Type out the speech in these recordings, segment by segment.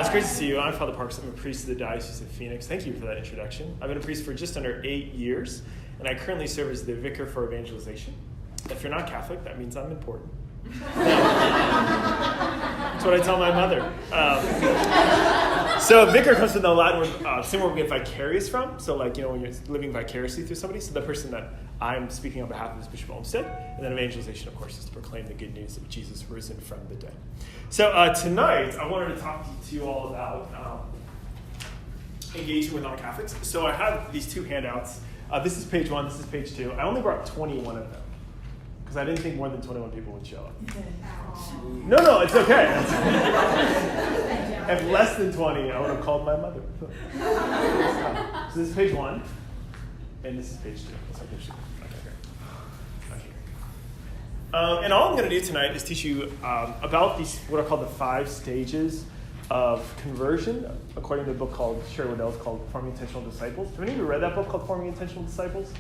It's great to see you. I'm Father Parks. I'm a priest of the Diocese of Phoenix. Thank you for that introduction. I've been a priest for just under 8 years, and I currently serve as the vicar for evangelization. If you're not Catholic, that means I'm important. That's what I tell my mother. So vicar comes from the Latin word, same word we get vicarious from. So when you're living vicariously through somebody. So the person that I'm speaking on behalf of is Bishop Olmsted. And then evangelization, of course, is to proclaim the good news of Jesus risen from the dead. So tonight, I wanted to talk to you all about engaging with non-Catholics. So I have these two handouts. This is page 1, this is page 2. I only brought 21 of them, because I didn't think more than 21 people would show up. No, it's okay. If less than 20, I would have called my mother. So this is page 1, and this is page 2. Okay, and all I'm going to do tonight is teach you about these, what are called the 5 stages of conversion, according to a book called Sherry Waddell's called Forming Intentional Disciples. Have any of you read that book called Forming Intentional Disciples?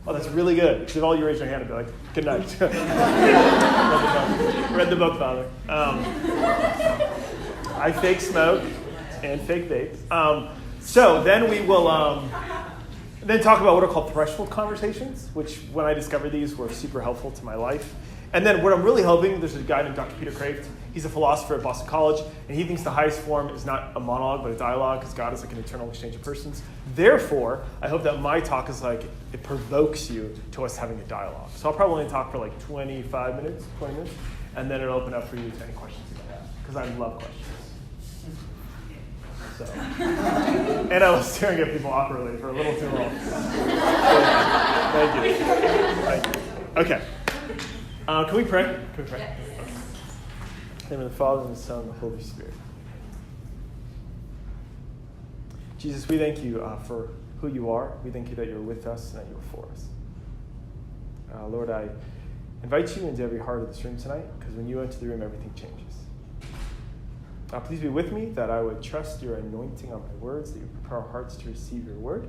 Oh, that's really good. Because if all you raise your hand, I'd be like, good night. Read the book, Father. I fake smoke and fake vape. So then we will then talk about what are called threshold conversations, which when I discovered these were super helpful to my life. And then what I'm really hoping, there's a guy named Dr. Peter Kraft. He's a philosopher at Boston College, and he thinks the highest form is not a monologue, but a dialogue, because God is like an eternal exchange of persons. Therefore, I hope that my talk is like, it provokes you to us having a dialogue. So I'll probably only talk for like 25 minutes, 20 minutes, and then it'll open up for you to any questions you might have, because I love questions. So, and I was staring at people awkwardly for a little too long. Thank you. Okay. Can we pray? Yes. Okay. In the name of the Father, and the Son, and the Holy Spirit. Jesus, we thank you for who you are. We thank you that you're with us and that you are for us. Lord, I invite you into every heart of this room tonight, because when you enter the room, everything changes. Please be with me, that I would trust your anointing on my words, that you prepare our hearts to receive your word,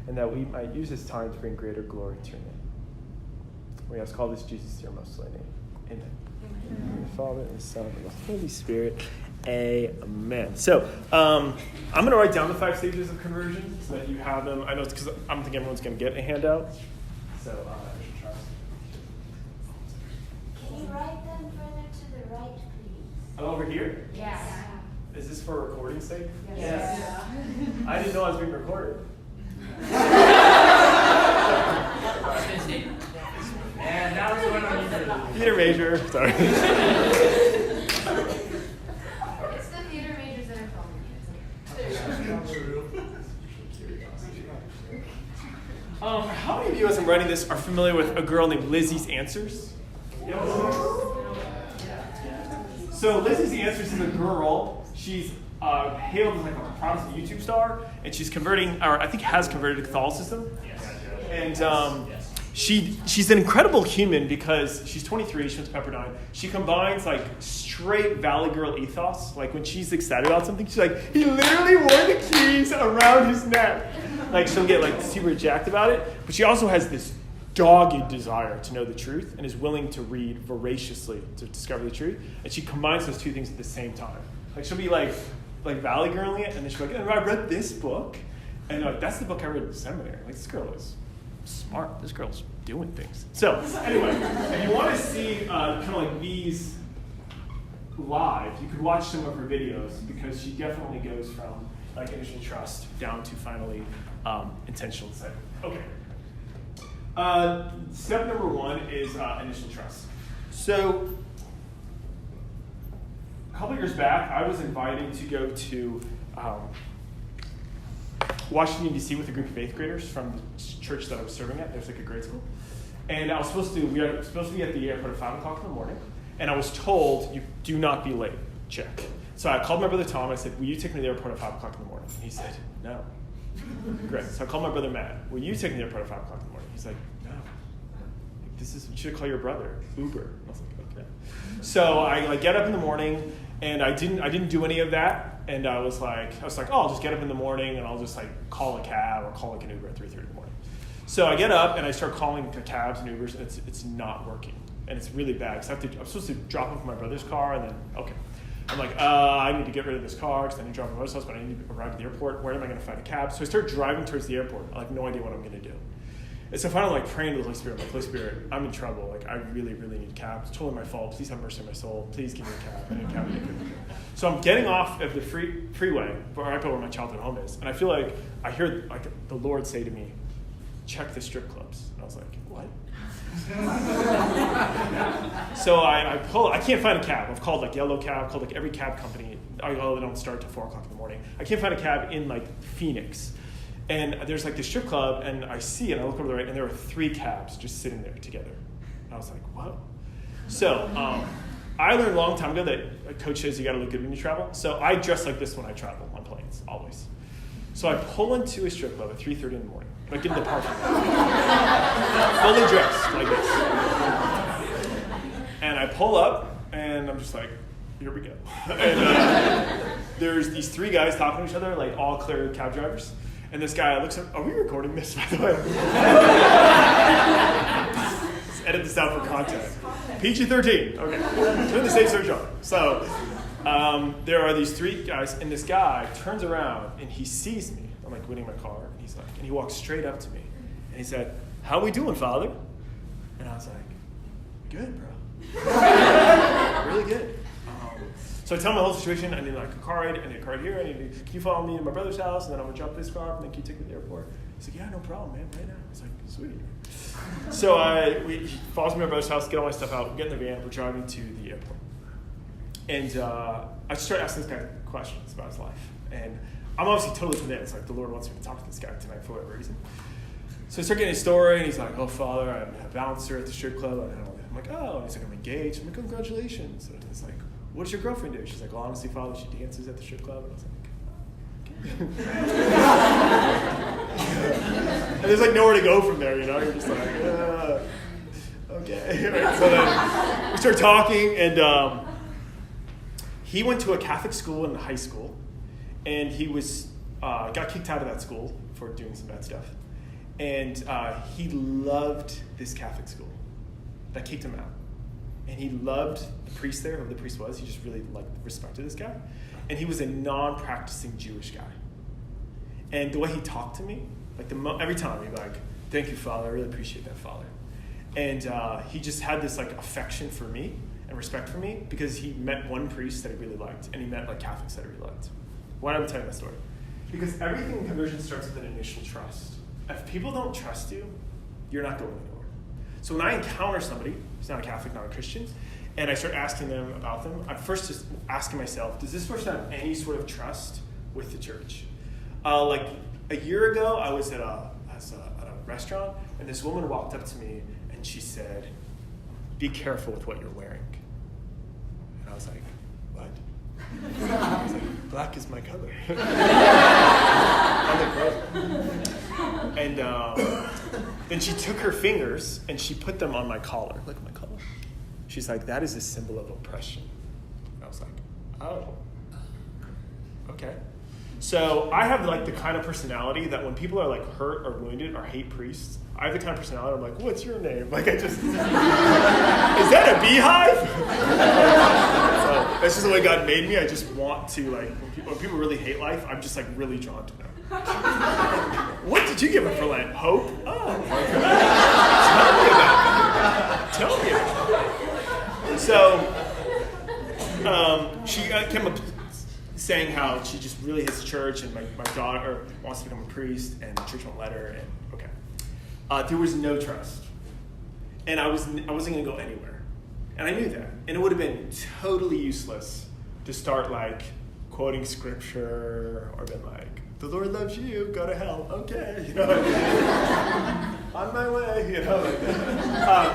and that we might use this time to bring greater glory to your name. We ask all this, Jesus, your most holy name. Amen. Amen. The Father, and the Son, and the Holy Spirit. Amen. So I'm going to write down the 5 stages of conversion so that you have them. I know it's because I don't think everyone's going to get a handout. So I should try. Can you write them further to the right, please? Oh, over here? Yes. Is this for recording sake? Yes. I didn't know I was being recorded. And that was the one on Theater major. Sorry. It's the theater majors that are filming it. How many of you, as I'm writing this, are familiar with a girl named Lizzie's Answers? So Lizzie's Answers is a girl. She's hailed as like a Protestant YouTube star, and she's converting, or I think has converted to Catholicism. And she's an incredible human because she's 23, she went to Pepperdine. She combines like straight Valley Girl ethos. Like when she's excited about something, she's like, he literally wore the keys around his neck. Like she'll get like super jacked about it. But she also has this dogged desire to know the truth and is willing to read voraciously to discover the truth. And she combines those two things at the same time. Like she'll be like Valley Girling it, and then she'll be like, and I read this book. And like, that's the book I read in the seminary. Like this girl is smart. This girl's doing things. So anyway, if you want to see kind of like these live, you could watch some of her videos because she definitely goes from like initial trust down to finally intentional disciple. Okay. Step number 1 is initial trust. So a couple years back, I was invited to go to Washington, D.C. with a group of 8th graders from the church that I was serving at. There's like a grade school. And we were supposed to be at the airport at 5 o'clock in the morning. And I was told, you do not be late. Check. So I called my brother Tom. I said, will you take me to the airport at 5 o'clock in the morning? And he said, no. Great. So I called my brother Matt. Will you take me to the airport at 5 o'clock in the morning? He's like, no. You should call your brother. Uber. And I was like, okay. So I get up in the morning, and I didn't do any of that. And I was like, oh, I'll just get up in the morning, and I'll just like call a cab or call like an Uber at 3:30 in the morning. So I get up and I start calling the cabs and Ubers, and it's not working, and it's really bad. So I'm supposed to drop off my brother's car, and then okay. I'm like, I need to get rid of this car because I need to drive my mother's house, but I need to arrive at the airport. Where am I going to find a cab? So I start driving towards the airport. I have no idea what I'm going to do. And so finally, like, praying to the Holy Spirit, like, Holy Spirit, I'm in trouble. Like, I really, really need a cab. It's totally my fault. Please have mercy on my soul. Please give me a cab. I need a cab. So I'm getting off of the freeway, right by where my childhood home is, and I feel like I hear like the Lord say to me, check the strip clubs. And I was like, what? So I pull. I can't find a cab. I've called like Yellow Cab, called like every cab company. They don't start till 4 o'clock in the morning. I can't find a cab in like Phoenix. And there's like this strip club, and I see, and I look over the right, and there were 3 cabs just sitting there together. And I was like, whoa. So I learned a long time ago that a coach says you got to look good when you travel. So I dress like this when I travel on planes, always. So I pull into a strip club at 3:30 in the morning, like in the parking lot, fully dressed like this. And I pull up, and I'm just like, here we go. And there's these 3 guys talking to each other, like all clear cab drivers. And this guy looks up, are we recording this, by the way? Let's edit this out for content. PG-13, okay. Turn the safe search on. So there are these 3 guys, and this guy turns around, and he sees me. I'm like winning my car, and he's like, and he walks straight up to me. And he said, how we doing, Father? And I was like, good, bro. Really good. So I tell him my whole situation. I need like a car ride. I need a car ride here. Can you follow me to my brother's house? And then I'm going to drop this car off, and then can you take me to the airport? He's like, yeah, no problem, man, right now. I was like, sweet. So he follows me to my brother's house, get all my stuff out, get in the van. We're driving to the airport. And I start asking this guy questions about his life. And I'm obviously totally convinced, like the Lord wants me to talk to this guy tonight for whatever reason. So I start getting his story, and he's like, oh, Father, I'm a bouncer at the strip club. I'm like, oh. And he's like, I'm engaged. I'm like, congratulations. And he's like, what does your girlfriend do? She's like, well, honestly, Father, she dances at the strip club. And I was like, okay. And there's like nowhere to go from there, you know? You're just like, okay. Right, so then we start talking, and he went to a Catholic school in high school, and he was got kicked out of that school for doing some bad stuff. And he loved this Catholic school that kicked him out. And he loved the priest there, whoever the priest was. He just really respected this guy. And he was a non-practicing Jewish guy. And the way he talked to me, like every time he'd be like, thank you, Father. I really appreciate that, Father. And he just had this like affection for me and respect for me because he met one priest that he really liked, and he met like Catholics that he really liked. Why am I telling that story? Because everything in conversion starts with an initial trust. If people don't trust you, you're not going anywhere. So when I encounter somebody who's not a Catholic, not a Christian, and I start asking them about them, I'm first just asking myself, does this person have any sort of trust with the church? Like a year ago, I was at a restaurant, and this woman walked up to me, and she said, be careful with what you're wearing. And I was like, what? I was like, black is my color. And then she took her fingers and she put them on my collar. Look at my collar. She's like, that is a symbol of oppression. And I was like, oh, okay. So I have like the kind of personality that when people are like hurt or wounded or hate priests, I have the kind of personality I'm like, what's your name? Like I just, is that a beehive? So that's just the way God made me. I just want to like, when people really hate life, I'm just like really drawn to them. What did you give him for Lent? Hope? Oh, tell me about it. So she came up saying how she just really hates church, and my daughter wants to become a priest, and the church won't let her. And okay, there was no trust, and I wasn't going to go anywhere, and I knew that, and it would have been totally useless to start like quoting scripture or been like, the Lord loves you, go to hell. Okay, you know, on my way, you know.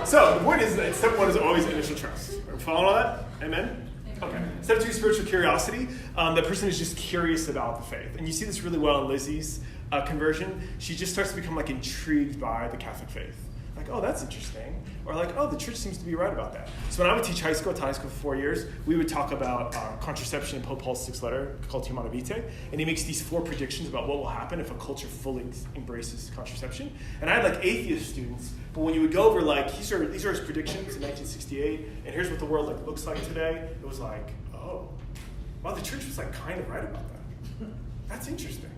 So the point is that step 1 is always initial trust. Are we following all that? Amen? Okay. Step 2, spiritual curiosity. That person is just curious about the faith. And you see this really well in Lizzie's conversion. She just starts to become like intrigued by the Catholic faith. Like, oh, that's interesting. Or like, oh, the church seems to be right about that. So when I would teach high school, I taught high school for 4 years, we would talk about contraception in Pope Paul's 6th letter called Humana Vitae. And he makes these 4 predictions about what will happen if a culture fully embraces contraception. And I had like atheist students, but when you would go over like, these are his predictions in 1968, and here's what the world like looks like today, it was like, oh, wow, the church was like kind of right about that. That's interesting.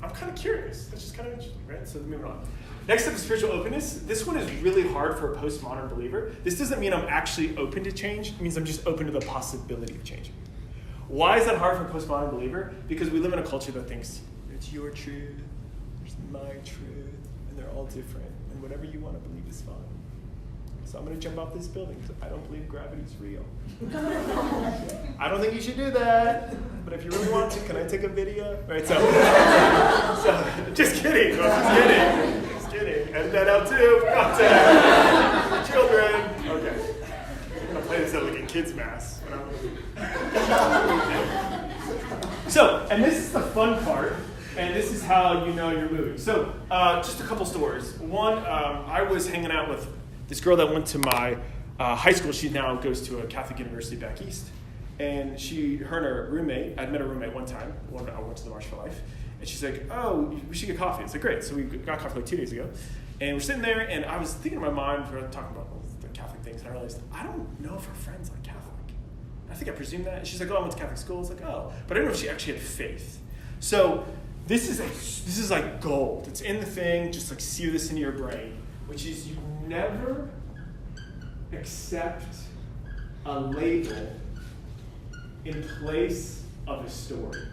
I'm kind of curious. That's just kind of interesting, right? So moving on. Next up is spiritual openness. This one is really hard for a postmodern believer. This doesn't mean I'm actually open to change. It means I'm just open to the possibility of changing. Why is that hard for a postmodern believer? Because we live in a culture that thinks, it's your truth, it's my truth, and they're all different, and whatever you want to believe is fine. So I'm going to jump off this building because I don't believe gravity's real. I don't think you should do that, but if you really want to, can I take a video? Right, so just kidding, just kidding. Edit that out too, content, children. Okay, I'm going to play this at like a kid's mass. So, and this is the fun part, and this is how you know you're moving. So, just a couple stories. One, I was hanging out with this girl that went to my high school. She now goes to a Catholic university back east. And her and her roommate, I'd met her roommate one time, when I went to the March for Life. And she's like, oh, we should get coffee. It's like, great. So we got coffee like 2 days ago. And we're sitting there, and I was thinking in my mind, we were talking about the Catholic things, and I realized, I don't know if her friends are Catholic. I think I presumed that. And she's like, oh, I went to Catholic school. It's like, oh. But I didn't know if she actually had faith. So this is like gold. It's in the thing. Just like sear this into your brain, which is you never accept a label in place of a story.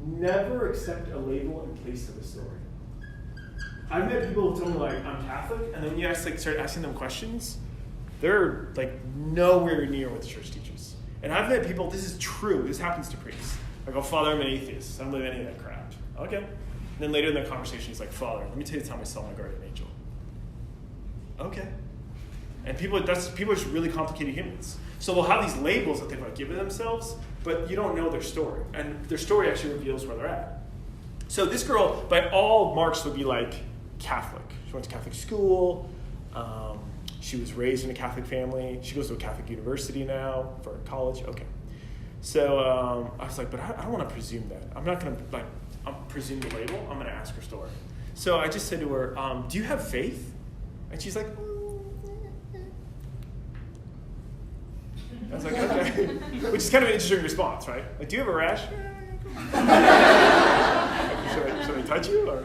Never accept a label in place of a story. I've met people who tell me like, I'm Catholic, and then when you start asking them questions, they're like nowhere near what the church teaches. And I've met people, this is true, this happens to priests. I go, Father, I'm an atheist. I don't believe any of that crap. Okay. And then later in the conversation, he's like, Father, let me tell you the time I saw my guardian angel. Okay. And people are just really complicated humans. So they'll have these labels that they've like given themselves, but you don't know their story. And their story actually reveals where they're at. So this girl, by all marks, would be like Catholic. She went to Catholic school. She was raised in a Catholic family. She goes to a Catholic university now for college. Okay. So I was like, but I don't want to presume that. I'm not going to presume the label. I'm going to ask her story. So I just said to her, do you have faith? And she's like, I was like, okay. Which is kind of an interesting response, right? Like, do you have a rash? Should I touch you? Or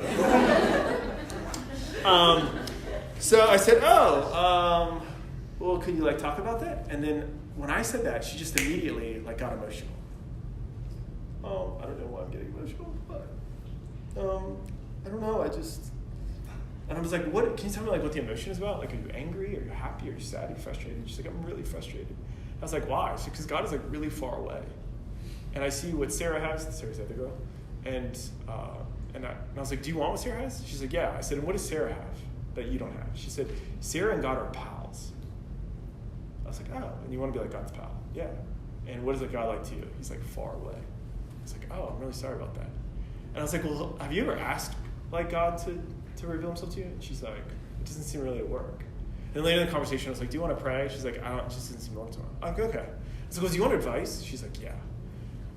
so I said, well, could you like talk about that? And then when I said that, she just immediately like got emotional. Oh, I don't know why I'm getting emotional, but I don't know. And I was like, what? Can you tell me like what the emotion is about? Like, are you angry? Are you happy? Are you sad? Are you frustrated? She's like, I'm really frustrated. I was like, why? Because God is like really far away. And I see what Sarah has. Sarah's the other girl. And I was like, do you want what Sarah has? She's like, yeah. I said, and what does Sarah have that you don't have? She said, Sarah and God are pals. I was like, oh, and you want to be like God's pal? Yeah. And what is like God like to you? He's like far away. I was like, oh, I'm really sorry about that. And I was like, well, have you ever asked like God to reveal himself to you? And she's like, it doesn't seem really to work. And later in the conversation, I was like, do you want to pray? She's like, it just doesn't seem to work to her. I'm like, okay. So I go, do you want advice? She's like, yeah.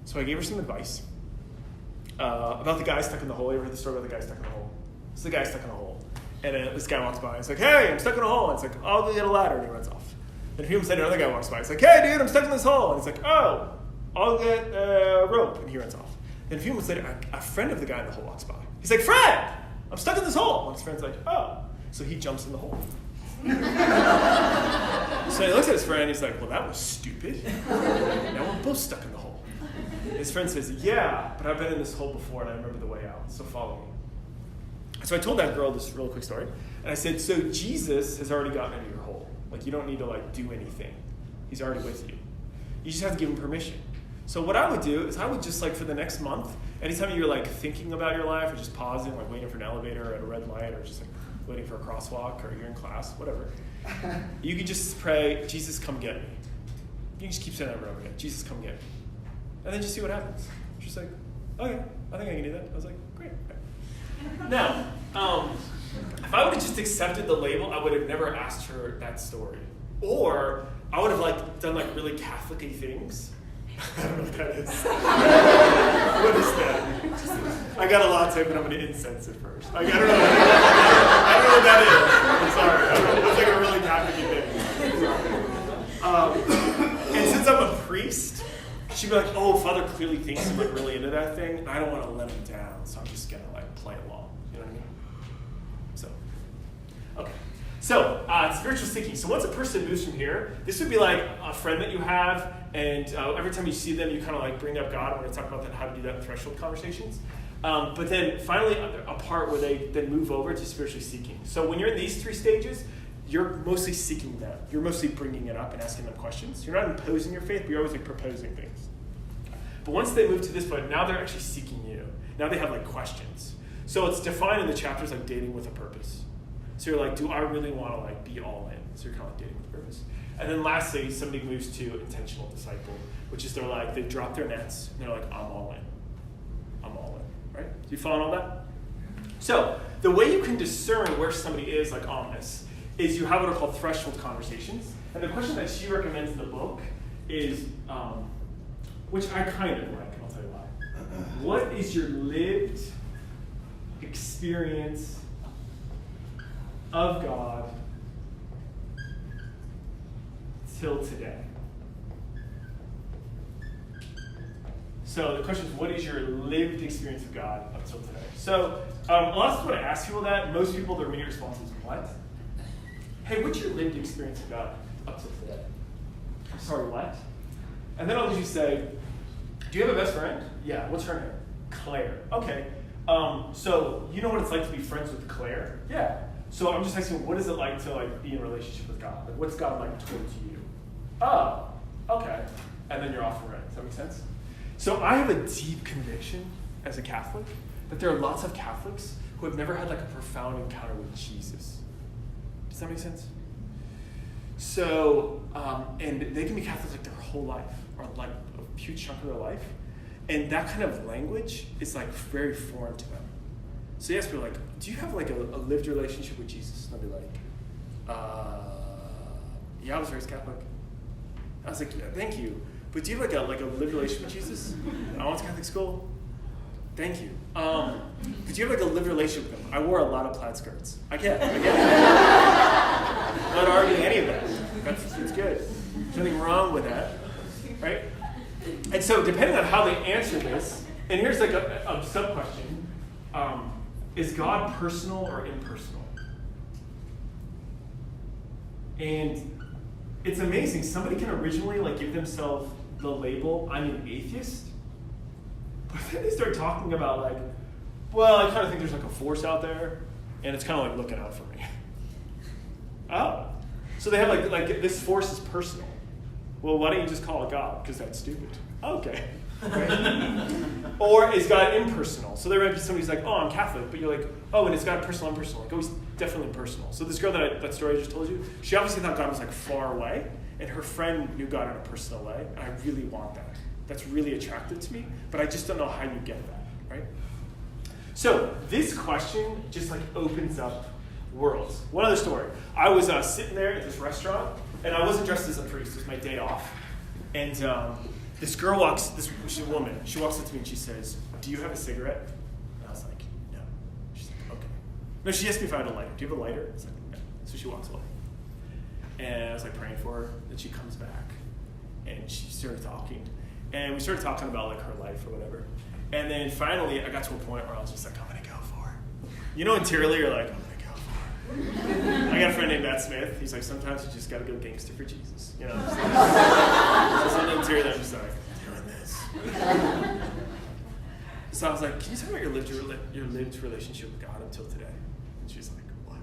So I gave her some advice about the guy stuck in the hole. You ever heard the story about the guy stuck in the hole? It's the guy stuck in the hole. And this guy walks by and he's like, hey, I'm stuck in a hole. And it's like, I'll go get a ladder. And he runs off. Then a few minutes later, another guy walks by. He's like, hey, dude, I'm stuck in this hole. And he's like, oh, I'll get a rope. And he runs off. Then a few minutes later, a friend of the guy in the hole walks by. He's like, Fred, I'm stuck in this hole. And his friend's like, oh. So he jumps in the hole. So he looks at his friend and he's like, well, that was stupid. Now we're both stuck in the hole. His friend says, yeah, but I've been in this hole before and I remember the way out, so follow me. So I told that girl this real quick story. And I said, so Jesus has already gotten into your hole. Like, you don't need to, like, do anything. He's already with you. You just have to give him permission. So what I would do is I would just, like, for the next month, anytime you're, like, thinking about your life or just pausing, like waiting for an elevator at a red light or just, like, waiting for a crosswalk or you're in class, whatever, you could just pray, Jesus, come get me. You can just keep saying that over and over again. Jesus, come get me. And then just see what happens. She's like, okay, I think I can do that. I was like, great. Now, if I would have just accepted the label, I would have never asked her that story. Or I would have like done like really Catholic-y things. I don't know what that is. What is that? I got a latte, but I'm going to incense it first. Like, I don't know what that is. I'm sorry. That's like a really Catholic-y thing. And since I'm a priest, she'd be like, oh, Father clearly thinks I'm like really into that thing, and I don't want to let him down, so I'm just gonna like play along. You know what I mean? So, okay. So, spiritual seeking. So once a person moves from here, this would be like a friend that you have, and every time you see them, you kind of like bring up God. I'm going to talk about that, how to do that in threshold conversations. But then finally, a part where they then move over to spiritually seeking. So when you're in these 3 stages, you're mostly seeking them. You're mostly bringing it up and asking them questions. You're not imposing your faith, but you're always like proposing things. But once they move to this point, now they're actually seeking you. Now they have like questions. So it's defined in the chapters like dating with a purpose. So you're like, do I really want to like be all in? So you're kind of like dating with a purpose. And then lastly, somebody moves to intentional disciple, which is they're like, they drop their nets and they're like, I'm all in. I'm all in, right? Do you follow all that? So the way you can discern where somebody is like on this is you have what are called threshold conversations. And the question that she recommends in the book is, which I kind of like, and I'll tell you why. What is your lived experience of God till today? So the question is, what is your lived experience of God up till today? So a lot of times when I ask people that, most people, their immediate response is, what? Hey, what's your lived experience of God up till today? Sorry, what? And then I'll usually say, do you have a best friend? Yeah, what's her name? Claire. Okay. So you know what it's like to be friends with Claire? Yeah. So I'm just asking, what is it like to like be in a relationship with God? Like, what's God like towards you? Oh, okay. And then you're off and running. Does that make sense? So I have a deep conviction as a Catholic that there are lots of Catholics who have never had like a profound encounter with Jesus. Does that make sense? So, and they can be Catholics like their whole life, or like a huge chunk of their life. And that kind of language is like very foreign to them. So you ask people like, do you have like a lived relationship with Jesus? And they'll be like, yeah, I was raised Catholic. I was like, yeah, thank you. But do you have like a lived relationship with Jesus? I went to Catholic school. Thank you. But do you have like a lived relationship with him? I wore a lot of plaid skirts. I get it. I'm not arguing any of that. That's good. There's nothing wrong with that, right? And so depending on how they answer this, and here's like a sub-question, is God personal or impersonal? And it's amazing. Somebody can originally like give themselves the label, I'm an atheist, but then they start talking about like, well, I kind of think there's like a force out there, and it's kind of like looking out for me. Oh. So they have like this force is personal. Well, why don't you just call it God? Because that's stupid. Okay. Right? Or is God impersonal? So there might be somebody who's like, oh, I'm Catholic, but you're like, oh, and is God personal, impersonal? Like, oh, he's definitely impersonal. So this girl that story I just told you, she obviously thought God was like far away, and her friend knew God in a personal way, and I really want that. That's really attractive to me, but I just don't know how you get that, right? So this question just like opens up worlds. One other story. I was sitting there at this restaurant, and I wasn't dressed as a priest. It was my day off. And this girl she's a woman. She walks up to me and she says, do you have a cigarette? And I was like, no. She's like, okay. No, she asked me if I had a lighter. Do you have a lighter? I was like, no. So she walks away. And I was like praying for her. Then she comes back, and she started talking. And we started talking about like her life or whatever. And then finally, I got to a point where I was just like, I'm going to go for it. You know, interiorly, you're like, I'm going to go for it. I got a friend named Matt Smith. He's like, sometimes you just got to go gangster for Jesus. You know? So on the interior, I'm just like, I'm doing this. So I was like, can you tell me about your lived relationship with God until today? And she's like, what?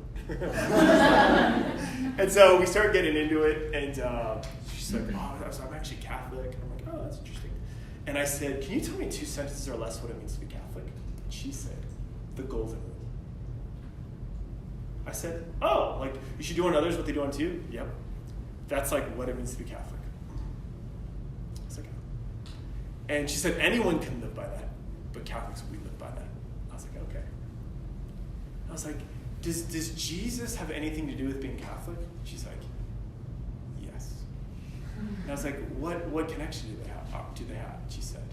And so we started getting into it, and she's like, oh, so I'm actually Catholic. And I'm like, oh, that's interesting. And I said, can you tell me in 2 sentences or less what it means to be Catholic? And she said, the golden rule. I said, oh, like you should do on others what they do unto you? Yep. That's like what it means to be Catholic. I was like, oh. And she said, anyone can live by that, but Catholics, we live by that. I was like, okay. I was like, does Jesus have anything to do with being Catholic? She's like, yes. And I was like, what connection do they have? She said,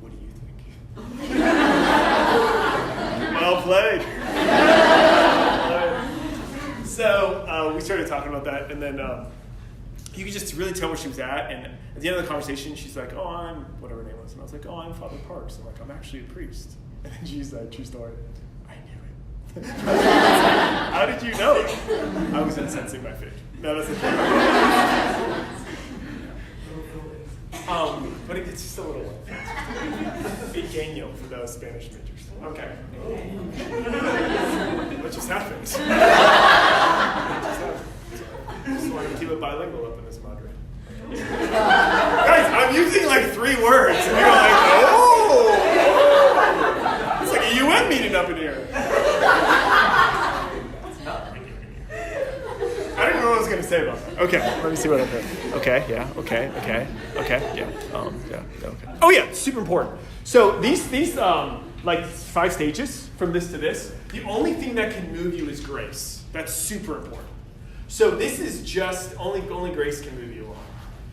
what do you think? Well played. So we started talking about that, and then you could just really tell where she was at. And at the end of the conversation, she's like, oh, I'm whatever her name was. And I was like, oh, I'm Father Parks. I'm like, I'm actually a priest. And then she's like, true story. I knew it. How did you know it? I was incensing my faith. No, that's the but it's just a little pequeño for those Spanish majors. Okay. What just happened? Just wanted to keep it bilingual up in this madre. Guys, I'm using like 3 words, and you're like, oh! It's like a UN meeting up in here. I didn't know what I was going to say about that. Okay, let me see what I heard. Okay, yeah, okay, yeah, okay. Oh yeah, super important. So these like 5 stages from this to this, the only thing that can move you is grace. That's super important. So this is just, only grace can move you along.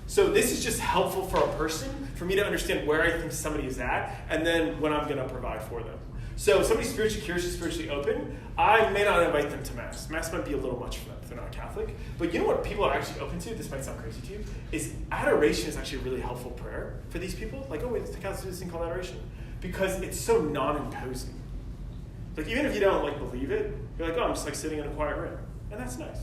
So this is just helpful for a person, for me to understand where I think somebody is at, and then when I'm going to provide for them. So if somebody's spiritually curious, spiritually open, I may not invite them to Mass. Mass might be a little much for them if they're not Catholic. But you know what people are actually open to? This might sound crazy to you. Is adoration is actually a really helpful prayer for these people. Like, oh wait, the Catholics do this thing called adoration. Because it's so non-imposing. Like even if you don't like believe it, you're like, oh, I'm just like sitting in a quiet room. And that's nice.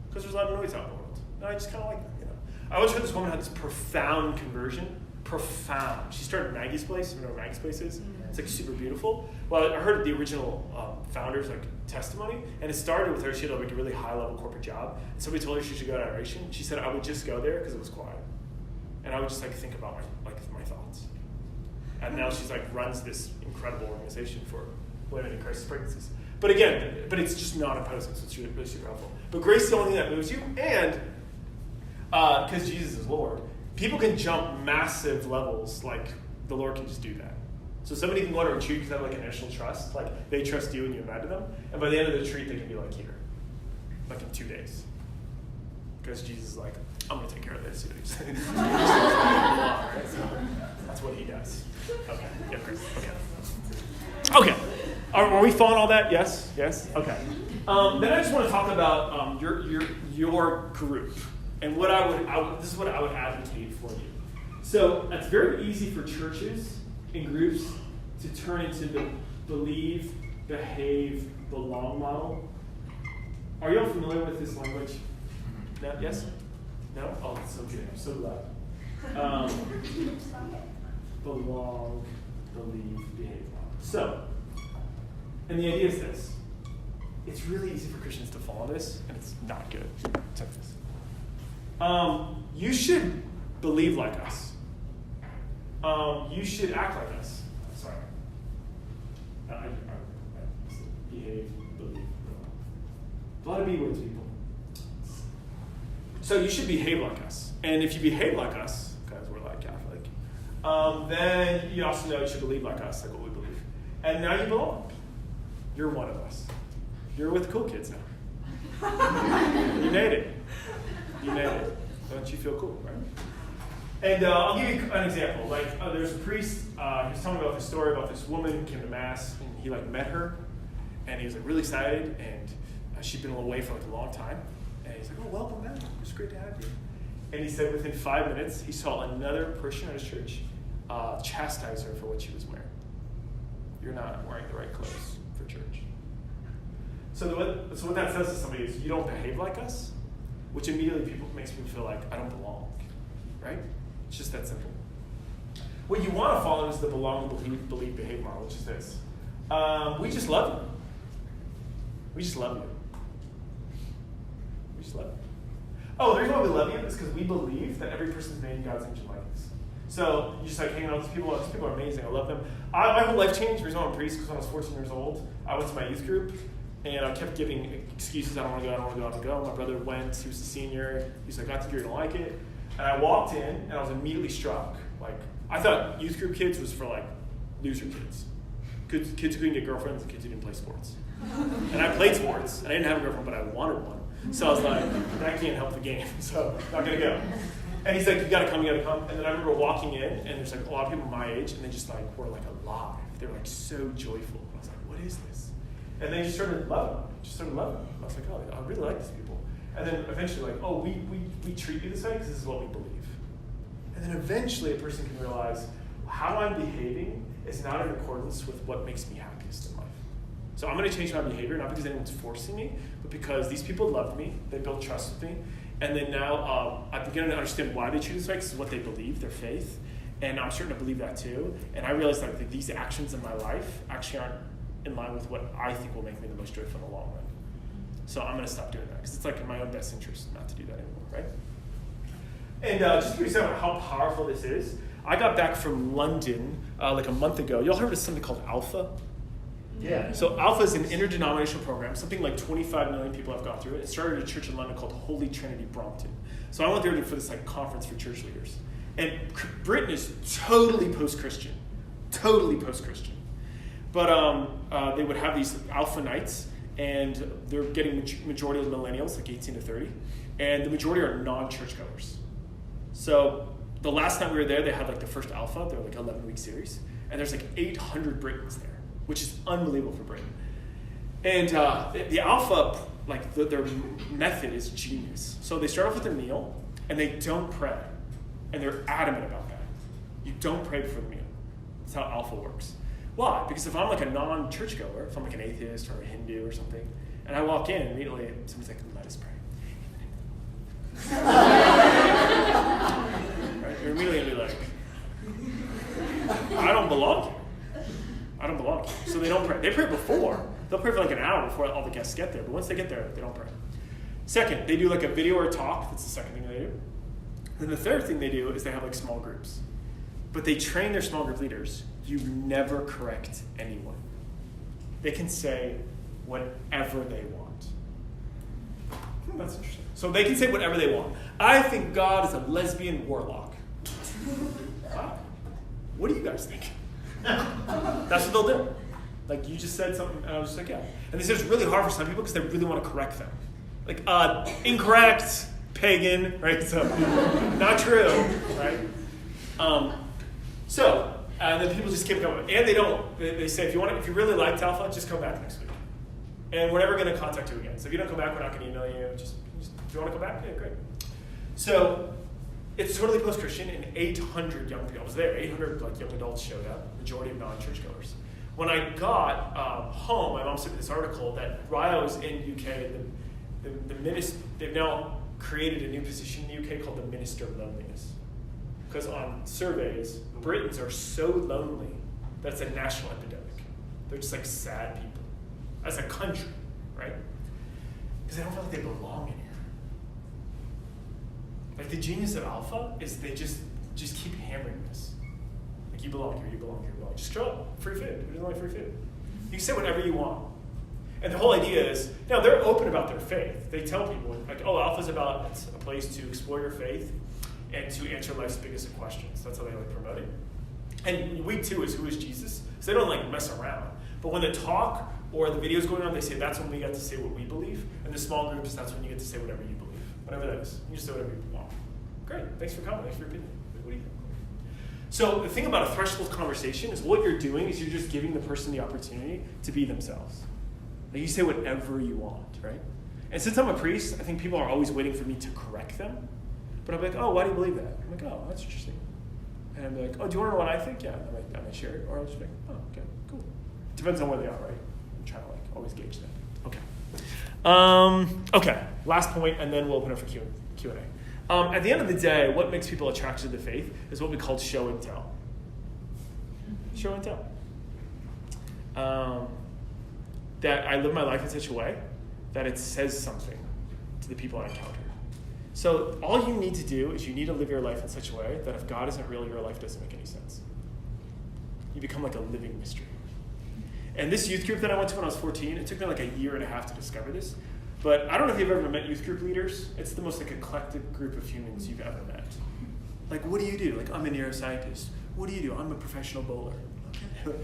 Because there's a lot of noise out in the world. And I just kind of like that, you know. I once heard this woman had this profound conversion. Profound. She started Maggie's Place. You know what Maggie's Place is? It's like super beautiful. Well, I heard the original founder's like testimony, and it started with her. She had like a really high level corporate job, and somebody told her she should go to adoration. She said, I would just go there because it was quiet, and I would just like think about my thoughts. And now she's like runs this incredible organization for women in crisis pregnancies. But again, it's just not opposing, so it's really super helpful. But grace is the only thing that moves you, and because Jesus is Lord, people can jump massive levels. Like the Lord can just do that. So somebody can go on a retreat because they have like initial trust. Like they trust you and you invite them. And by the end of the retreat, they can be like here. Like in 2 days. Because Jesus is like, I'm going to take care of this. That's what he does. Okay. Yeah, Chris. Okay. Are we following all that? Yes? Okay. Then I just want to talk about your group. And what this is what I would advocate for you. So it's very easy for churches and groups to turn into the believe, behave, belong model. Are you all familiar with this language? No? Yes? No? Oh, it's so good. I'm so glad. Belong, believe, behave. So, and the idea is this. It's really easy for Christians to follow this, and it's not good. Check this. You should believe like us. You should act like us. Sorry. I behave, believe. A lot of B words, people. So you should behave like us. And if you behave like us, because we're like Catholic, then you also know you should believe like us, like what we believe. And now you belong. You're one of us. You're with the cool kids now. You made it. Don't you feel cool, right? And I'll give you an example. Like, there's a priest. He was telling me about this story about this woman who came to Mass, and he like met her, and he was like really excited, and she'd been away for like a long time, and he's like, "Oh, welcome back. It's great to have you." And he said within 5 minutes, he saw another person at his church chastise her for what she was wearing. You're not wearing the right clothes for church. So what that says to somebody is, you don't behave like us, which immediately makes people feel like I don't belong, right? It's just that simple. What you want to follow is the belong, believe, behave model, which is this. We just love you. We just love you. Oh, the reason why we love you is because we believe that every person's made in God's image and likeness. So you just like hanging out with these people. These people are amazing. I love them. My whole life changed. The reason why I'm a priest because when I was 14 years old, I went to my youth group, and I kept giving excuses. I don't want to go. My brother went. He was a senior. He's like, I think you're going to like it. And I walked in, and I was immediately struck. Like, I thought youth group kids was for, like, loser kids. Kids who couldn't get girlfriends and kids who didn't play sports. And I played sports, and I didn't have a girlfriend, but I wanted one. So I was like, that can't help the game, so not going to go. And he's like, you got to come. And then I remember walking in, and there's, like, a lot of people my age, and they just, like, were, like, alive. They were, like, so joyful. And I was like, what is this? And they just started loving me. I was like, oh, I really like these people. And then eventually like, oh, we treat you this way because this is what we believe. And then eventually a person can realize how I'm behaving is not in accordance with what makes me happiest in life. So I'm going to change my behavior, not because anyone's forcing me, but because these people loved me, they built trust with me, and then now I'm beginning to understand why they choose this way, because it's what they believe, their faith, and I'm starting to believe that too. And I realize that these actions in my life actually aren't in line with what I think will make me the most joyful in the long run. So I'm going to stop doing that, because it's like in my own best interest not to do that anymore, right? And just to give you how powerful this is, I got back from London like a month ago. Y'all heard of something called Alpha? Yeah. So Alpha is an interdenominational program. Something like 25 million people have gone through it. It started at a church in London called Holy Trinity Brompton. So I went there for this like conference for church leaders. And Britain is totally post-Christian. Totally post-Christian. But they would have these Alpha nights, and they're getting majority of millennials, like 18 to 30. And the majority are non-churchgoers. So the last time we were there, they had like the first Alpha. They're like 11-week series. And there's like 800 Britons there, which is unbelievable for Britain. And the Alpha, like their method is genius. So they start off with a meal, and they don't pray. And they're adamant about that. You don't pray before the meal. That's how Alpha works. Why? Because if I'm like a non-churchgoer, if I'm like an atheist or a Hindu or something, and I walk in, immediately somebody's like, let us pray. Right? You're immediately gonna be like, I don't belong here. I don't belong here. So they don't pray. They pray before. They'll pray for like an hour before all the guests get there. But once they get there, they don't pray. Second, they do like a video or a talk. That's the second thing they do. Then the third thing they do is they have like small groups. But they train their small group leaders. You never correct anyone. They can say whatever they want. That's interesting. So they can say whatever they want. I think God is a lesbian warlock. Wow. What do you guys think? That's what they'll do. Like, you just said something, and I was just like, yeah. And they say it's really hard for some people because they really want to correct them. Like, incorrect, pagan, right? So, not true, right? And then people just keep coming. And they say, if you really liked Alpha, just come back next week. And we're never going to contact you again. So if you don't come back, we're not going to email you. Just if you want to come back, yeah, great. So it's totally post-Christian, and 800 young people. I was there. 800 like young adults showed up, majority of non-churchgoers. When I got home, my mom sent me this article that while I was in UK, they've now created a new position in the UK called the Minister of Loneliness. Because on surveys, Britons are so lonely that it's a national epidemic. They're just like sad people. As a country, right? Because they don't feel like they belong in here. Like the genius of Alpha is they just keep hammering this. Like you belong here, you belong here, you belong. Just show up, free food. Who doesn't like free food? You can say whatever you want. And the whole idea is, now they're open about their faith. They tell people, like, oh, Alpha's about it's a place to explore your faith and to answer life's biggest questions. That's how they like promote it. And week 2 is who is Jesus? So they don't like mess around. But when the talk or the video's going on, they say that's when we get to say what we believe. And the small groups, that's when you get to say whatever you believe. Whatever that is. You just say whatever you want. Great. Thanks for coming. Thanks for your opinion. What do you think? So the thing about a threshold conversation is what you're doing is you're just giving the person the opportunity to be themselves. Like you say whatever you want, right? And since I'm a priest, I think people are always waiting for me to correct them. But I'm like, oh, why do you believe that? I'm like, oh, that's interesting. And I'm like, oh, do you want to know what I think? Yeah. I might share it. Or I'll just be like, oh, okay, cool. Depends on where they are, right? I'm trying to like always gauge that. Okay. Okay. Last point, and then we'll open up for Q&A. At the end of the day, what makes people attracted to the faith is what we call show and tell. Show and tell. That I live my life in such a way that it says something to the people I encounter. So all you need to do is you need to live your life in such a way that if God isn't real, your life doesn't make any sense. You become like a living mystery. And this youth group that I went to when I was 14, it took me like a year and a half to discover this. But I don't know if you've ever met youth group leaders. It's the most like eclectic group of humans you've ever met. Like, what do you do? Like, I'm a neuroscientist. What do you do? I'm a professional bowler. Okay.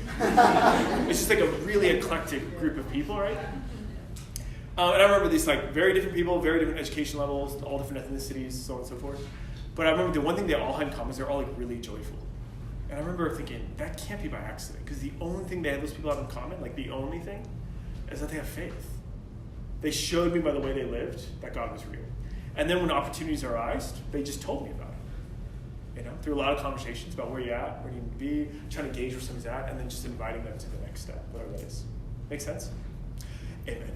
It's just like a really eclectic group of people, right? And I remember these like very different people, very different education levels, all different ethnicities, so on and so forth. But I remember the one thing they all had in common is they're all like really joyful. And I remember thinking, that can't be by accident, because the only thing those people have in common, like the only thing, is that they have faith. They showed me by the way they lived that God was real. And then when opportunities arised, they just told me about it. Through a lot of conversations about where you're at, where you need to be, trying to gauge where somebody's at, and then just inviting them to the next step, whatever that is. Make sense? Amen.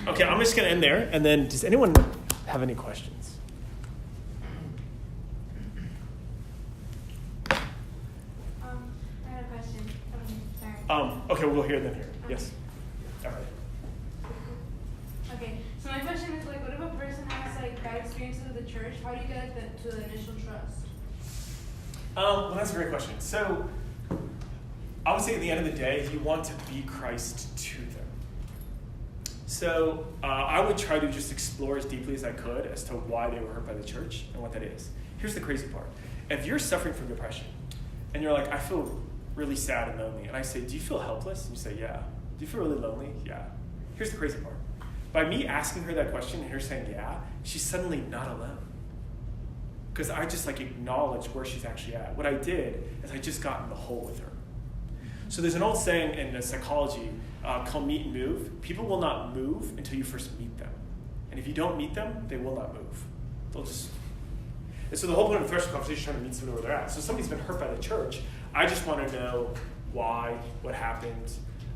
Okay, I'm just going to end there. And then does anyone have any questions? I had a question. Sorry. Okay, we'll go here and then here. Yes. All right. Okay, so my question is, like, what if a person has, like, bad experiences with the church? How do you get to the initial trust? Well, that's a great question. So I would say at the end of the day, you want to be Christ to them. So I would try to just explore as deeply as I could as to why they were hurt by the church and what that is. Here's the crazy part. If you're suffering from depression and you're like, I feel really sad and lonely, and I say, do you feel helpless? And you say, yeah. Do you feel really lonely? Yeah. Here's the crazy part. By me asking her that question and her saying, yeah, she's suddenly not alone. Because I just acknowledged where she's actually at. What I did is I just got in the hole with her. So there's an old saying in psychology called meet and move. People will not move until you first meet them. And if you don't meet them, they will not move. They'll just... And so the whole point of the threshold conversation is trying to meet somebody where they're at. So somebody's been hurt by the church. I just want to know why, what happened.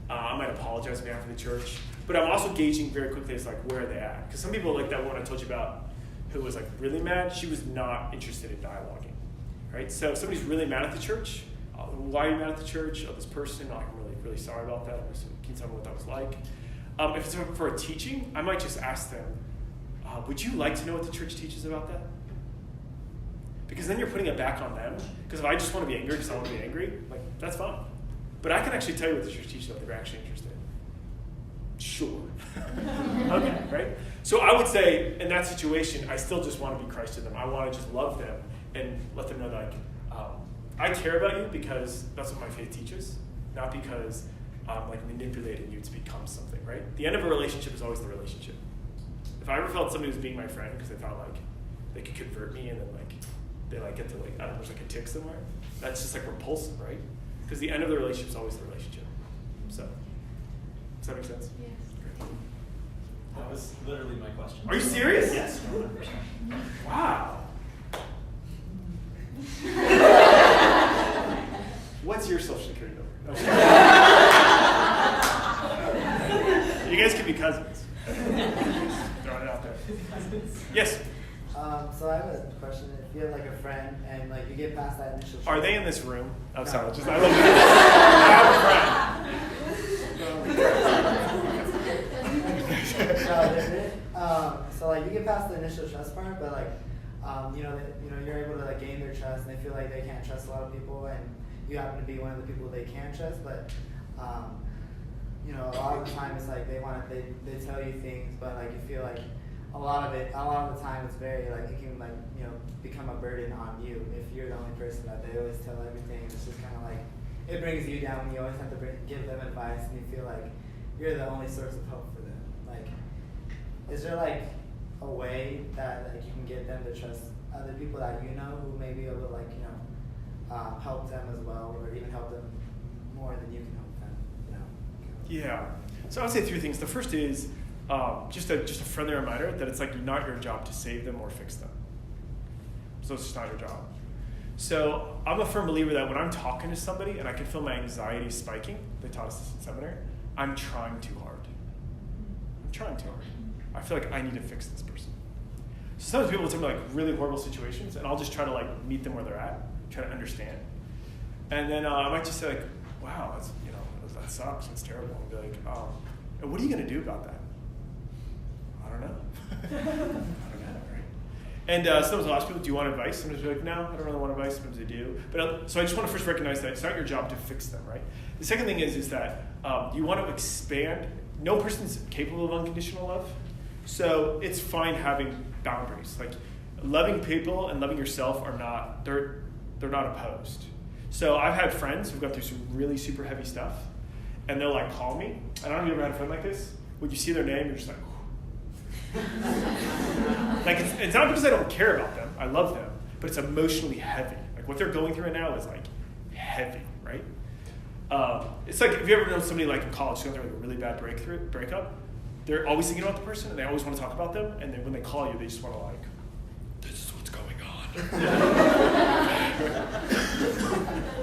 I might apologize on behalf of the church. But I'm also gauging very quickly as where are they at. Because some people, like that one I told you about, who was really mad, she was not interested in dialoguing, right? So if somebody's really mad at the church, why are you mad at the church? Oh, this person, I'm really sorry about that. Can you tell me what that was like? If it's for a teaching, I might just ask them, would you like to know what the church teaches about that? Because then you're putting it back on them. Because if I just want to be angry because I want to be angry, that's fine. But I can actually tell you what the church teaches if they're actually interested. Sure. Okay, right? So I would say in that situation, I still just want to be Christ to them. I want to just love them and let them know that I care about you because that's what my faith teaches, not because I'm manipulating you to become something, right? The end of a relationship is always the relationship. If I ever felt somebody was being my friend because they thought they could convert me and then they get to I don't know, there's a tick somewhere, that's just repulsive, right? Because the end of the relationship is always the relationship. So, does that make sense? Yes. That was literally my question. Are you serious? Yes, 100%. Wow. What's your social security number? You guys could be cousins. Throwing it out there. Yes. So I have a question. If you have a friend and you get past that initial. Are they in this room? I'm No. sorry. I love I have a friend. So you get past the initial trust part, but you're able to gain their trust, and they feel like they can't trust a lot of people, and you happen to be one of the people they can trust. But a lot of the time it's they tell you things, but you feel a lot of the time it's very it can become a burden on you if you're the only person that they always tell everything. It's just kind of it brings you down when you always have to give them advice, and you feel like you're the only source of hope for them. Is there a way that you can get them to trust other people that who may be able to help them as well, or even help them more than you can help them? Yeah. So I would say 3 things. The first is just a friendly reminder that it's not your job to save them or fix them. So it's just not your job. So I'm a firm believer that when I'm talking to somebody and I can feel my anxiety spiking, they taught us this in seminary, I'm trying too hard. I feel I need to fix this person. So sometimes people will tell me really horrible situations, and I'll just try to meet them where they're at, try to understand. And then I might just say wow, that's, that sucks, it's terrible. And be and what are you going to do about that? I don't know. Right? And sometimes I'll ask people, do you want advice? Sometimes they're no, I don't really want advice. Sometimes they do. But so I just want to first recognize that it's not your job to fix them, right? The second thing is that you want to expand. No person's capable of unconditional love. So it's fine having boundaries. Loving people and loving yourself are not, they're not opposed. So I've had friends who've gone through some really super heavy stuff, and they'll call me. I don't know if you ever had a friend like this. When you see their name, you're just it's not because I don't care about them. I love them, but it's emotionally heavy. What they're going through right now is heavy, right? It's if you ever known somebody in college going through a really bad breakup, they're always thinking about the person, and they always want to talk about them, and then when they call you, they just want to like, this is what's going on.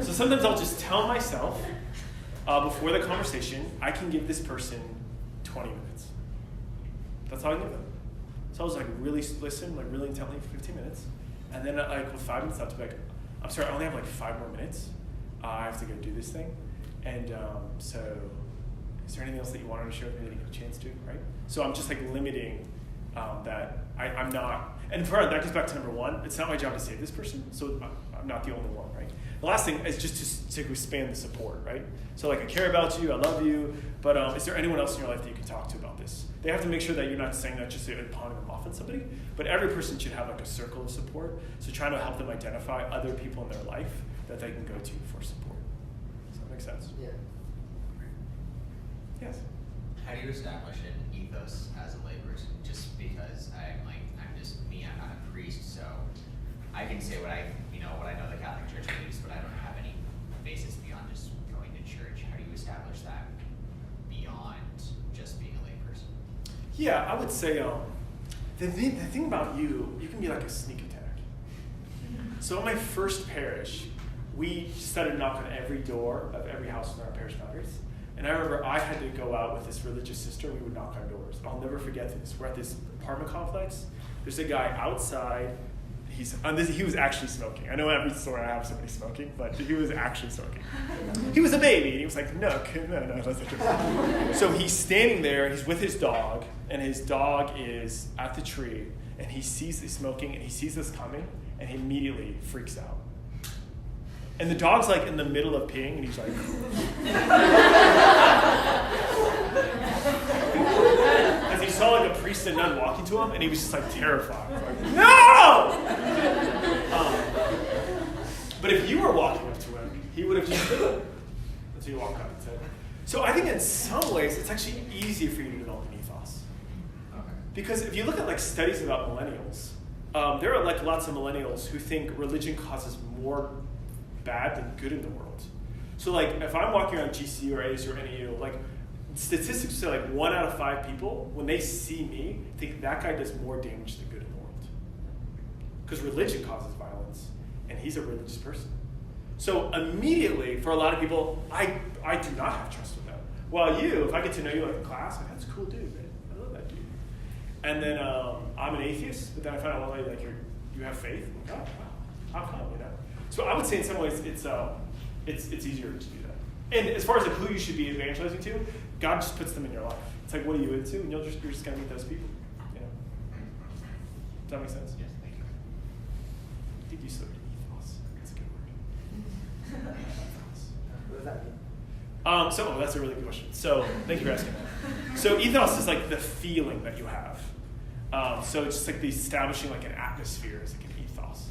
So sometimes I'll just tell myself, before the conversation, I can give this person 20 minutes. That's all I give them. So I was like really listen, like really intently for 15 minutes. And then like with 5 minutes left, I'll be like, I'm sorry, I only have like 5 more minutes. I have to go do this thing. And so is there anything else that you wanted to share with me that you didn't get a chance to, right? So I'm just like limiting that I'm not, and for that goes back to number one, it's not my job to save this person, so I'm not the only one, right? The last thing is just to expand the support, right? So like I care about you, I love you, but is there anyone else in your life that you can talk to about this? They have to make sure that you're not saying that just to pawn them off on somebody, but every person should have like a circle of support, so trying to help them identify other people in their life that they can go to for support. Does that make sense? Yeah. Yes. How do you establish an ethos as a layperson? Just because I'm just me, I'm not a priest, so I can say what I know the Catholic Church believes, but I don't have any basis beyond just going to church. How do you establish that beyond just being a layperson? Yeah, I would say the thing about you can be like a sneak attack. So in my first parish, we started knocking on every door of every house in our parish boundaries. And I remember I had to go out with this religious sister. We would knock on doors. I'll never forget this. We're at this apartment complex. There's a guy outside. He was actually smoking. I know every story I have somebody smoking, but he was actually smoking. He was a baby, and he was like, no, that's not true. So he's standing there, and he's with his dog, and his dog is at the tree, and he sees the smoking, and he sees us coming, and he immediately freaks out. And the dog's like in the middle of peeing, and he's like, as he saw like a priest and nun walking to him, and he was just like terrified. Like, no! But if you were walking up to him, he would have just until you walk up and said. So I think in some ways it's actually easier for you to develop an ethos. Okay. Because if you look at like studies about millennials, there are like lots of millennials who think religion causes more bad than good in the world. So like if I'm walking around GCU or ASU or NEU, like statistics say like 1 out of 5 people, when they see me, think that guy does more damage than good in the world. Because religion causes violence, and he's a religious person. So immediately, for a lot of people, I do not have trust with them. While you, if I get to know you like in class, like, that's a cool dude, man. I love that dude. And then I'm an atheist, but then I find out one day like you have faith. I'm like, oh, wow, how come, you know? So I would say in some ways it's easier to do that. And as far as like who you should be evangelizing to, God just puts them in your life. It's like, what are you into? And you're just gonna meet those people. You know? Does that make sense? Yes, thank you. I think you said ethos. That's a good word. What does that mean? That's a really good question. So thank you for asking. So ethos is like the feeling that you have. So it's just like the establishing like an atmosphere is like an ethos.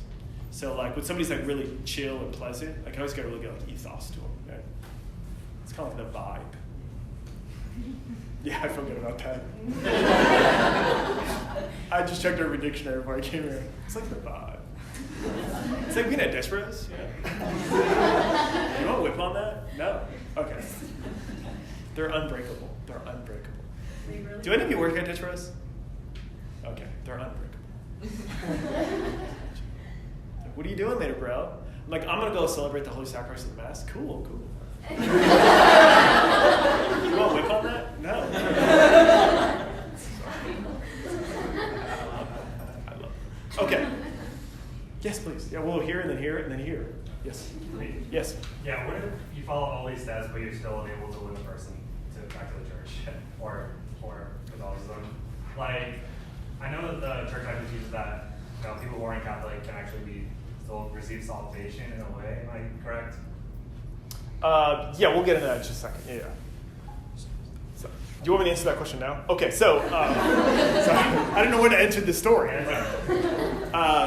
So like when somebody's like really chill and pleasant, like I always got to really get like ethos to them. Right? It's kind of like the vibe. Yeah, I feel good about that. I just checked Urban Dictionary before I came here. It's like the vibe. It's like being at Desperos. Yeah. You want to whip on that? No? Okay. They're unbreakable. They're unbreakable. Do any of you work at Desperos? Okay, they're unbreakable. What are you doing later, bro? I'm like, I'm going to go celebrate the Holy Sacrifice of the Mass. Cool. You want to whip on that? No. I love it. Okay. Yes, please. Yeah, well, here and then here and then here. Yes. Yes. Yeah, what if you follow all these steps, but you're still able to win a person back to the church or Catholicism? Like, I know that the church actually teaches that people who aren't Catholic can actually still receive salvation in a way. Am I correct? Yeah, we'll get into that in just a second. Yeah. So, do you want me to answer that question now? Okay, so, sorry, I didn't know when to enter the story.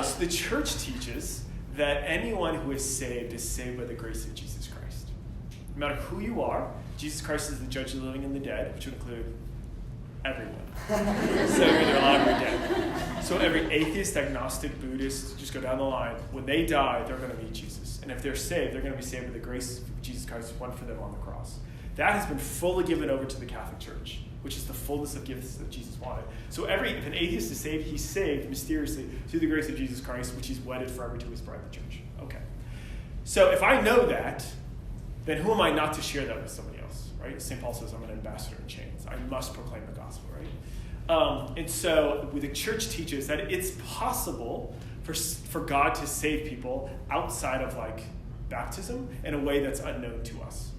So the church teaches that anyone who is saved by the grace of Jesus Christ. No matter who you are, Jesus Christ is the judge of the living and the dead, which would include everyone. So you're either alive or dead. So every atheist, agnostic, Buddhist, just go down the line. When they die, they're going to meet Jesus. And if they're saved, they're going to be saved by the grace of Jesus Christ who won for them on the cross. That has been fully given over to the Catholic Church. which is the fullness of gifts that Jesus wanted. So if an atheist is saved, he's saved mysteriously through the grace of Jesus Christ, which he's wedded forever to his bride, the church. Okay. So if I know that, then who am I not to share that with somebody else, right? St. Paul says, I'm an ambassador in chains. I must proclaim the gospel, right? And so the church teaches that it's possible for God to save people outside of like baptism in a way that's unknown to us.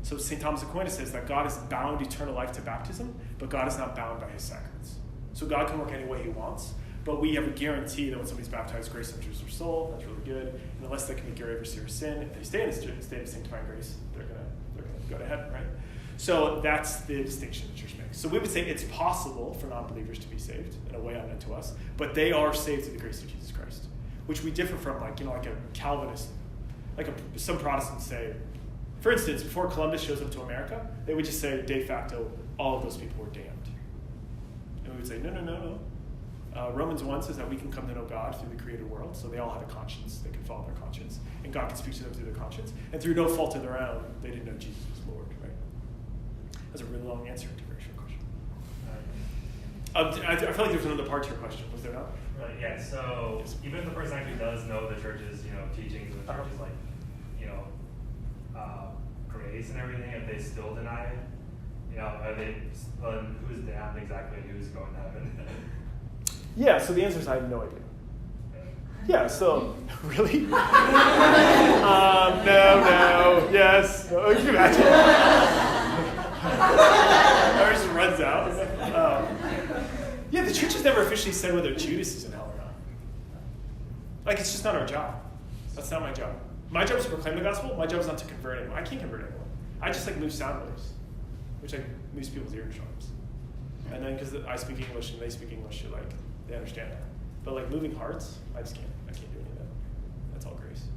So St. Thomas Aquinas says that God is bound eternal life to baptism, but God is not bound by his sacraments. So God can work any way he wants, but we have a guarantee that when somebody's baptized, grace enters their soul. That's really good. And unless they commit grave or serious sin, if they stay in a state of sanctifying grace, they're gonna go to heaven, right? So that's the distinction the church makes. So we would say it's possible for non-believers to be saved in a way unknown to us, but they are saved through the grace of Jesus Christ, which we differ from like a Calvinist, some Protestants say. For instance, before Columbus shows up to America, they would just say de facto all of those people were damned. And we would say no. Romans 1 says that we can come to know God through the created world, so they all had a conscience. They could follow their conscience, and God can speak to them through their conscience. And through no fault of their own, they didn't know Jesus was Lord, right? That's a really long answer to a very short question. I feel like there's another part to your question. Was there not? Right, yeah, so even if the person actually does know the church's, teachings and the church's grace and everything, if they still deny it, are they, who's damned exactly, who's going to heaven? Yeah, so the answer is I have no idea. Yeah, so, really? No, yes. No, can you imagine? Or just runs out. Yeah, the church has never officially said whether Judas is in hell or not. Like, it's just not our job. That's not my job. My job is to proclaim the gospel. My job is not to convert anyone. I can't convert anyone. I just move sound waves, which moves people's eardrums. And then because I speak English and they speak English, they understand that. But moving hearts, I just can't. I can't do any of that. That's all grace.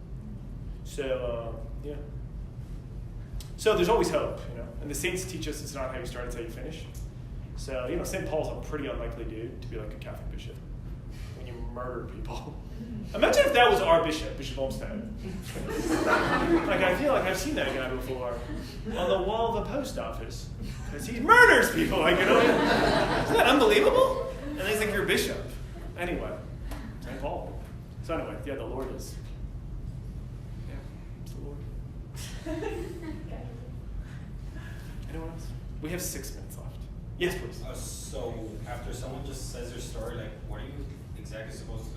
So yeah. So there's always hope, And the saints teach us it's not how you start, it's how you finish. So St. Paul's a pretty unlikely dude to be like a Catholic bishop when you murder people. Imagine if that was our bishop, Bishop Olmsted. I feel like I've seen that guy before on the wall of the post office because he murders people. Isn't that unbelievable? And he's like your bishop. Anyway, St. Paul. So anyway, yeah, the Lord is. Yeah, it's the Lord. Anyone else? We have 6 minutes left. Yes, please. So after someone just says their story, what are you exactly supposed to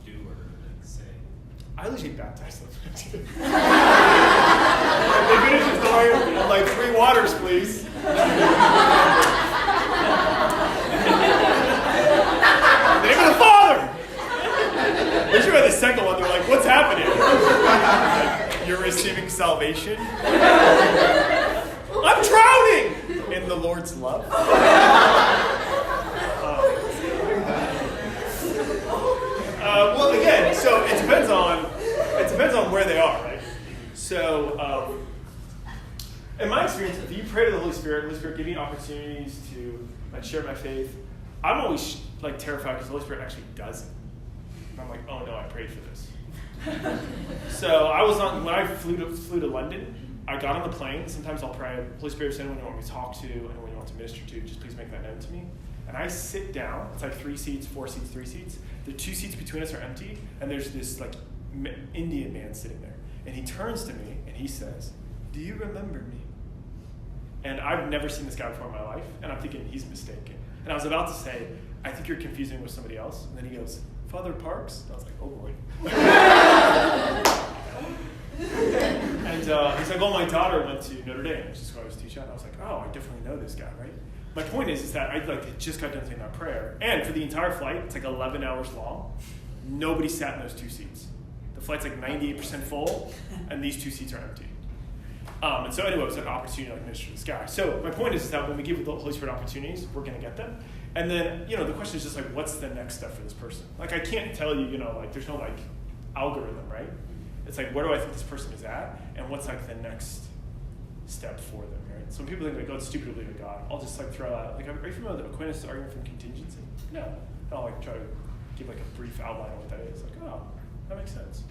do or say? I usually baptize them. They finish the story. I'm like, 3 waters, please. In the name of the Father. Once you read the second one, they're like, what's happening? You're receiving salvation. I'm drowning in the Lord's love. Well, again, so it depends on where they are, right? So, in my experience, if you pray to the Holy Spirit give me opportunities to share my faith. I'm always terrified because the Holy Spirit actually does it. And I'm like, oh no, I prayed for this. So when I flew to London. I got on the plane. Sometimes I'll pray, Holy Spirit, if anyone you want me to talk to, anyone you want to minister to, just please make that known to me. And I sit down. It's 3 seats, 4 seats, 3 seats. The 2 seats between us are empty, and there's this Indian man sitting there. And he turns to me and he says, do you remember me? And I've never seen this guy before in my life, and I'm thinking he's mistaken. And I was about to say, I think you're confusing me with somebody else. And then he goes, Father Parks? And I was like, oh boy. And he's like, my daughter went to Notre Dame, which is where I was teaching. And I was like, oh, I definitely know this guy, right? My point is that I just got done saying that prayer. And for the entire flight, it's 11 hours long. Nobody sat in those 2 seats. The flight's 98% full, and these 2 seats are empty. And so anyway, it was an opportunity to minister to this guy. So my point is that when we give the Holy Spirit opportunities, we're going to get them. And then, the question is just what's the next step for this person? I can't tell you, there's no algorithm, right? It's where do I think this person is at, and what's the next step for them, right? So when people think it's stupid to believe in God, I'll just throw out are you familiar with Aquinas' argument from contingency? No. I'll try to give a brief outline of what that is. Oh, that makes sense.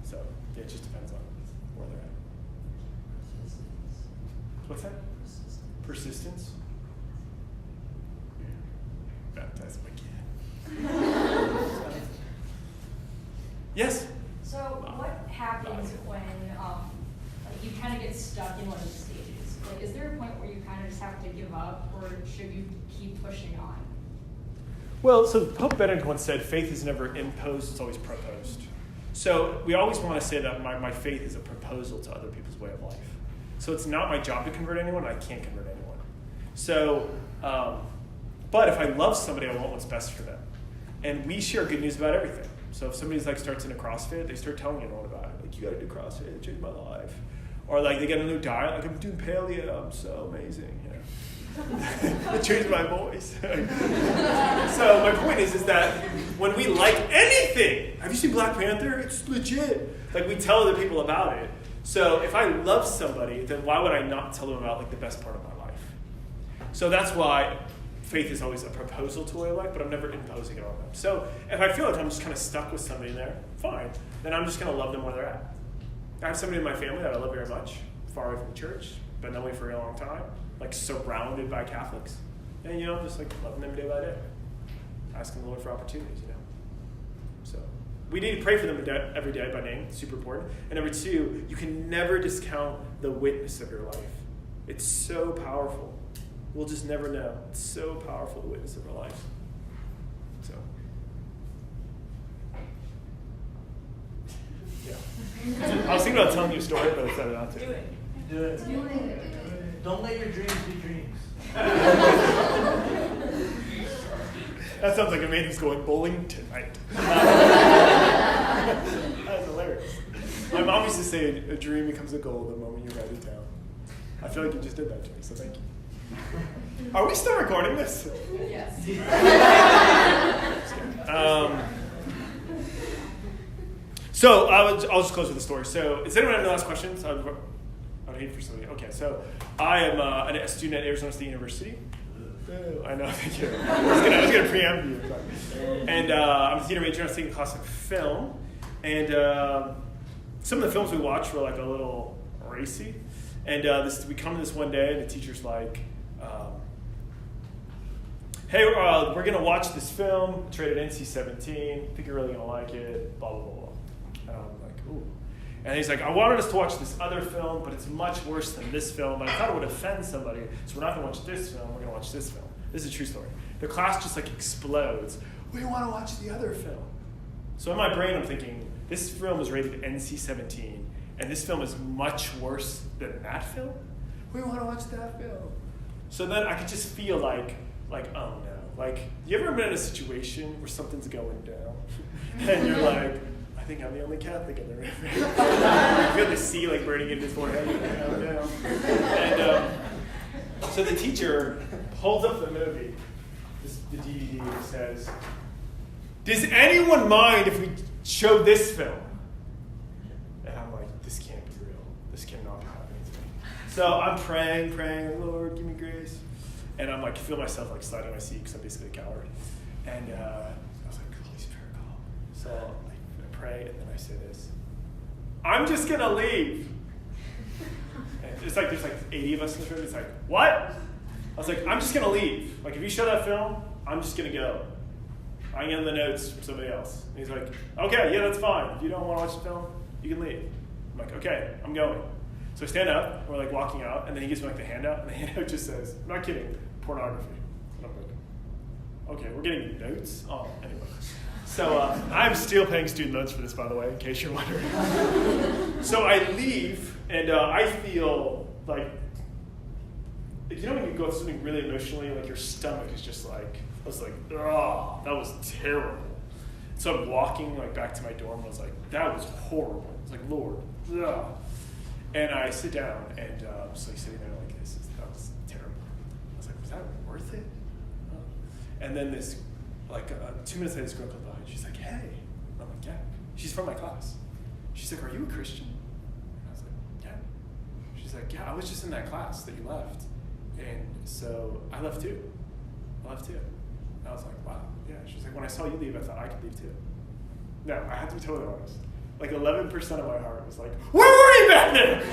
So yeah, it just depends on where they're at. What's that? Persistence. stuck in one of the stages? Like, is there a point where you kind of just have to give up, or should you keep pushing on? Well, so Pope Benedict once said, faith is never imposed, it's always proposed. So we always want to say that my faith is a proposal to other people's way of life. So it's not my job to convert anyone, I can't convert anyone. So, but if I love somebody, I want what's best for them. And we share good news about everything. So if somebody's like starts in a CrossFit, they start telling everyone about it. Like, you gotta do CrossFit, it changed my life. Or like they get a new diet, like I'm doing paleo, I'm so amazing, you know. It changed my voice. So my point is that when we like anything, have you seen Black Panther? It's legit. Like we tell other people about it. So if I love somebody, then why would I not tell them about like the best part of my life? So that's why faith is always a proposal to a way of life, but I'm never imposing it on them. So if I feel like I'm just kind of stuck with somebody there, fine. Then I'm just going to love them where they're at. I have somebody in my family that I love very much, far away from the church, been that way for a long time, like surrounded by Catholics. And, you know, just like loving them day by day. Asking the Lord for opportunities, you know. So we need to pray for them every day by name. It's super important. And number two, you can never discount the witness of your life. It's so powerful. We'll just never know. It's so powerful, the witness of our life. So, yeah. I was thinking about telling you a story, but I decided not to. Do it. Do it. Don't let your dreams be dreams. That sounds like Amanda's going bowling tonight. That's hilarious. My mom used to say a dream becomes a goal the moment you write it down. I feel like you just did that to me, so thank you. Are we still recording this? Yes. So I'll just close with a story. So does anyone have any last questions? I would hate for somebody. Okay, so I am a student at Arizona State University. Oh, I know, thank you. I was gonna preempt you. And I'm a theater major. I was taking a class of film, and some of the films we watched were like a little racy. And we come to this one day, and the teacher's like, "Hey, we're gonna watch this film. It's rated NC-17. I think you're really gonna like it. Blah blah blah." And I'm like, "Ooh." And he's like, "I wanted us to watch this other film, but it's much worse than this film. And I thought it would offend somebody, so we're not gonna watch this film. We're gonna watch this film." This is a true story. The class just like explodes. We want to watch the other film. So in my brain, I'm thinking, this film is rated NC-17, and this film is much worse than that film. We want to watch that film. So then I could just feel like, oh no. Like, you ever been in a situation where something's going down, and you're like, I think I'm the only Catholic in the room. You feel the sea like burning into his forehead. Oh no. And so the teacher holds up the movie, the DVD, and says, "Does anyone mind if we show this film?" And I'm like, this can't be real. This cannot be happening to me. So I'm praying, Lord, give me grace. And I'm like, feel myself like sliding my seat because I'm basically a coward. And I was like, Holy Spirit, calm. So I pray, and then I say this: I'm just gonna leave. And it's like there's like 80 of us in this room. It's like, what? I was like, I'm just gonna leave. Like, if you show that film, I'm just gonna go. I can get the notes from somebody else. And he's like, okay, yeah, that's fine. If you don't want to watch the film, you can leave. I'm like, okay, I'm going. So I stand up, we're like walking out, and then he gives me like the handout, and the handout just says, I'm not kidding, pornography. And I'm like, okay, we're getting notes? Oh, anyway. So I'm still paying student loans for this, by the way, in case you're wondering. So I leave, and I feel like, you know when you go through something really emotionally, like your stomach is just like, I was like, oh, that was terrible. So I'm walking like back to my dorm, and I was like, that was horrible. I was like, Lord, ugh. And I sit down, and so he's sitting there like, that was terrible. I was like, was that worth it? And then this, like 2 minutes later, this girl comes by, and she's like, hey. And I'm like, yeah. She's from my class. She's like, are you a Christian? And I was like, yeah. She's like, yeah, I was just in that class that you left. And so I left too. And I was like, wow, yeah. She's like, when I saw you leave, I thought I could leave too. No, I have to be totally honest. Like 11% of my heart was like, where were you back then? 11%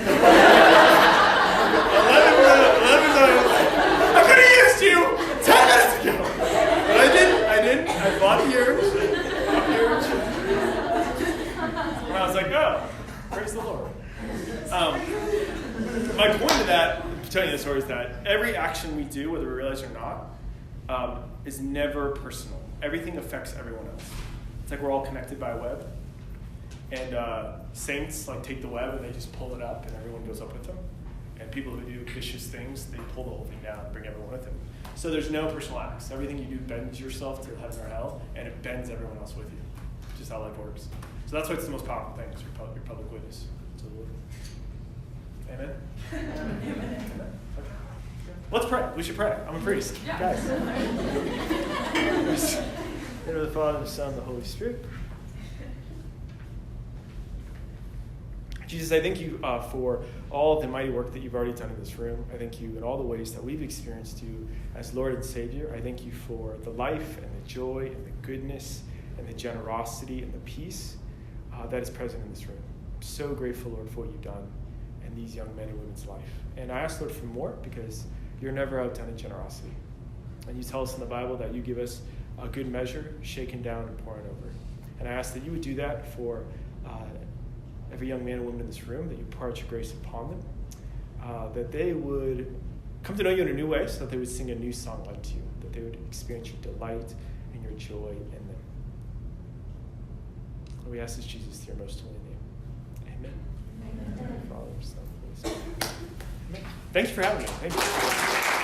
was like, I could have used you 10 minutes ago. But I didn't. I bought yours. And I was like, oh, praise the Lord. My point of that, telling you the story, is that every action we do, whether we realize it or not, is never personal. Everything affects everyone else. It's like we're all connected by a web. And saints like take the web and they just pull it up and everyone goes up with them. And people who do vicious things, they pull the whole thing down and bring everyone with them. So there's no personal acts. Everything you do bends yourself to heaven or hell, and it bends everyone else with you. It's just how life works. So that's why it's the most powerful thing, is your public witness to the Lord. Amen? Amen. Okay. Let's pray. We should pray. I'm a priest. Yeah. Guys. In the name of the Father, the Son, and the Holy Spirit. Jesus, I thank you for all the mighty work that you've already done in this room. I thank you in all the ways that we've experienced you as Lord and Savior. I thank you for the life and the joy and the goodness and the generosity and the peace that is present in this room. I'm so grateful, Lord, for what you've done in these young men and women's life. And I ask, Lord, for more, because you're never outdone in generosity. And you tell us in the Bible that you give us a good measure, shaken down and pouring over. And I ask that you would do that for every young man and woman in this room, that you pour out your grace upon them, that they would come to know you in a new way, so that they would sing a new song unto you, that they would experience your delight and your joy in them. And we ask this, Jesus, through your most holy name. Amen. Amen. Father, Son, Holy Spirit. Amen. Thanks for having me. Thank you.